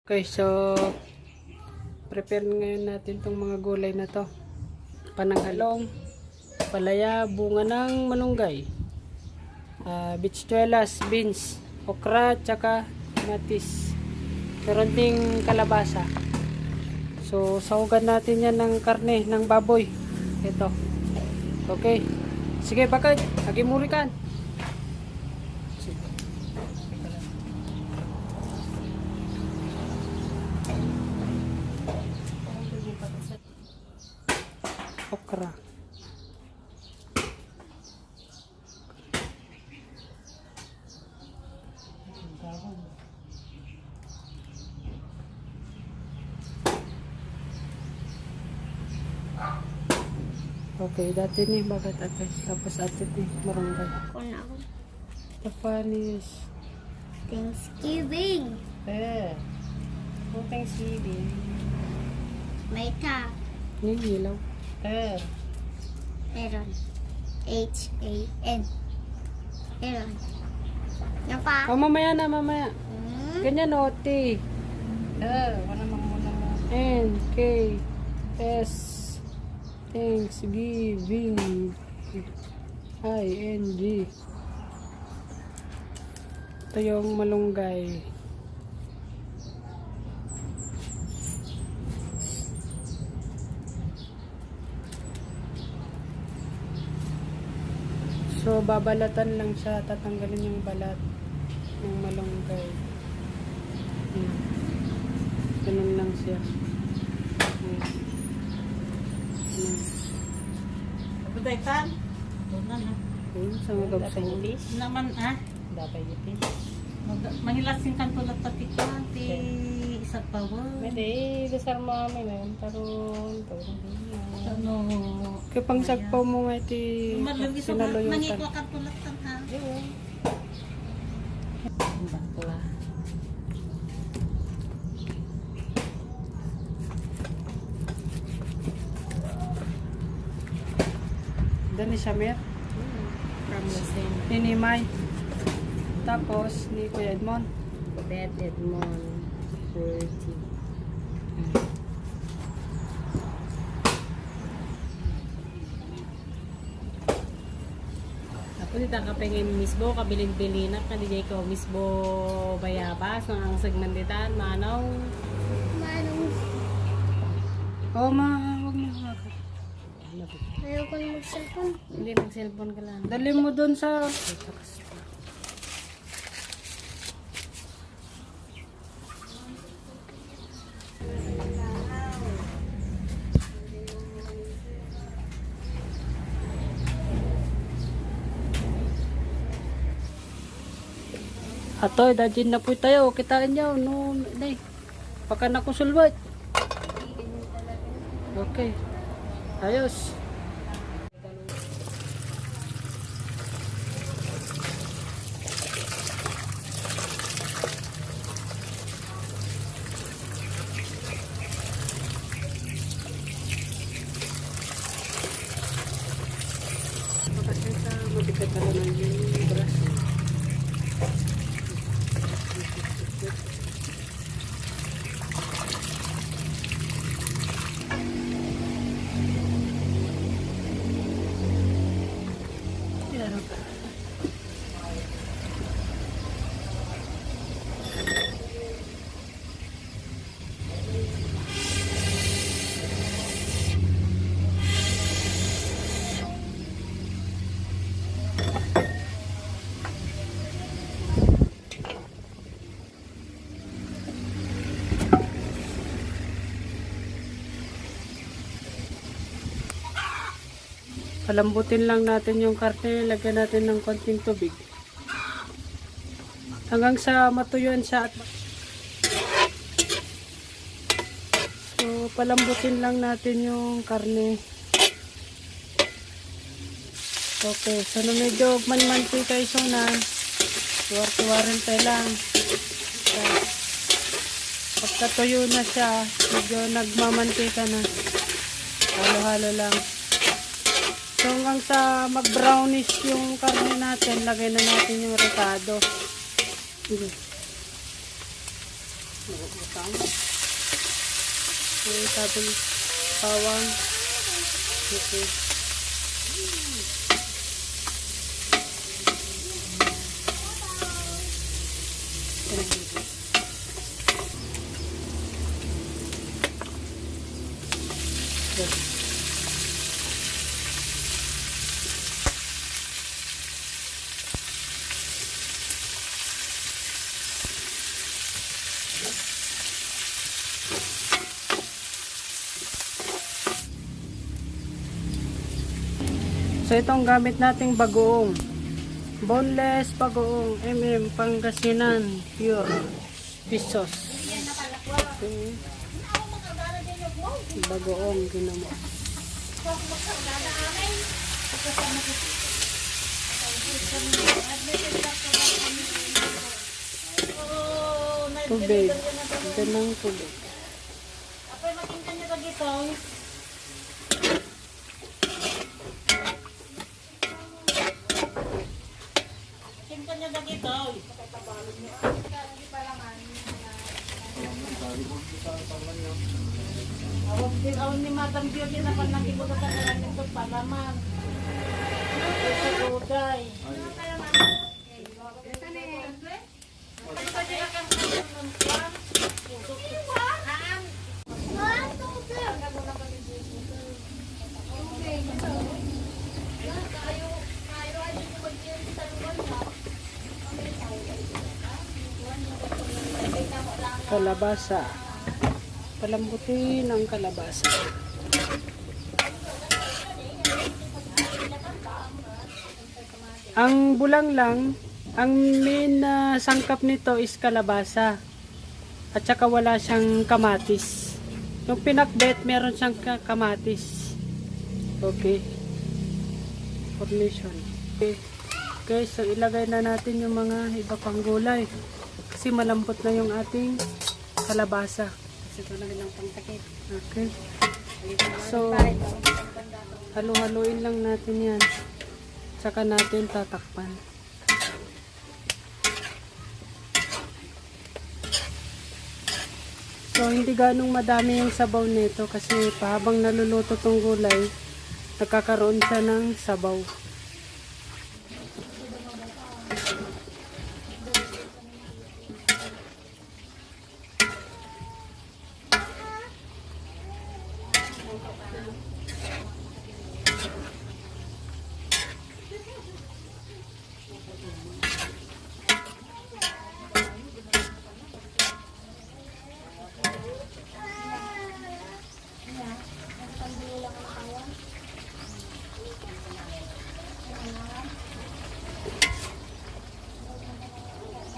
Okay, so prepare ngayon natin tong mga gulay na to. Pananghalong, palaya, bunga ng malunggay, bichuelas, beans, okra, tsaka matis. Meron ding kalabasa. So sahugan natin yan ng karne, ng baboy. Ito. Okay. Sige, bakit? Hagimurikan. Okra. Okay, dati ni bakit ate? Tapos ate ni marunggay. Ako na ako. Japanese. Thanksgiving. Oh, Thanksgiving. May ta. Nilaw. Meron. H-A-N. Meron. Yan pa. Oh, mamaya na, mamaya. Ganyan o, T. Wala muna mo. N, K, S, Thanksgiving, I, N, G. Ito yung malunggay. So, babalatan lang siya. Tatanggalin yung balat ng malunggay. Ayan. Ganun lang siya. Ayan. Ayan. Kapatay kan? Doon na. Ayan, sa magabsang. Naman dapat yitin. Mahilasin kan tulad pati kan. Ti isa power. Hindi, dasar mo kami na yun. Taron. Ano? Kaya pang sagpaw mo nga iti Malagi sa sinaloyutan. nangikwa kan tulad kan ha. Bakla. Doon ni Shamir. From the same Ni Nimay. Tapos ni Kuya Edmond. bed Edmond 40. Ako dito kapengin misbo kabilin-bilin na kanijay ko misbo bayabas ang segmenditan manaw Manong. Oo, wag mo hakat. Ayoko na mag-cellphone. hindi nag-cellphone ka lang. Dali mo doon sa... Atoy, dajin na po tayo. Kitaan niyo. No, nay. Baka nakusulwat. Okay. Ayos. Kasi sa mabigat na naman yung brush. Palambutin lang natin yung karne, lagyan natin ng konting tubig. Hanggang sa matuyuan siya. So, palambutin lang natin yung karne. Okay, so na medyo manmantika iso na. Tuwar-tuwarin tayo lang. Pagkatuyo na siya, medyo nagmamantika na. Halo-halo lang. So hanggang sa mag-brownish yung karne natin, lagay na natin yung ricado. Bukang. Yung tabing bawang. Okay. So itong gamit nating bagoong. Boneless bagoong Pangasinan pure pisos. Okay. Bagoong ginamo. Tubig. Ganang tubig. Apoy makinggan niyo ba dito? Makinggan niyo ba dito? Awag ni Madam Beauty na panlaki ko sa kanilang nito palaman. Ito sa gulay. Kalabasa. Palambutin ang kalabasa. Ang bulang lang, ang main na sangkap nito is kalabasa. At saka wala siyang kamatis. Yung pinakbet, meron siyang kamatis. Okay. Formation. Okay. Okay, so ilagay na natin yung mga iba pang gulay. Kasi malambot na yung ating kalabasa. Kasi ito na ng pangtakip. Okay. So, halu-haluin lang natin yan. Saka natin tatakpan. So, hindi ganong madami yung sabaw nito kasi pahabang naluluto tong gulay, nagkakaroon siya ng sabaw.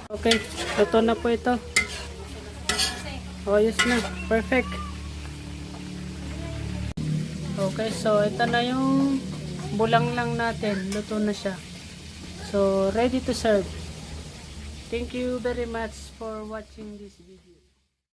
Okay, luto na po ito. Ayos na, perfect. Okay, so ito na yung bulang lang natin. Luto na siya. So, ready to serve. Thank you very much for watching this video.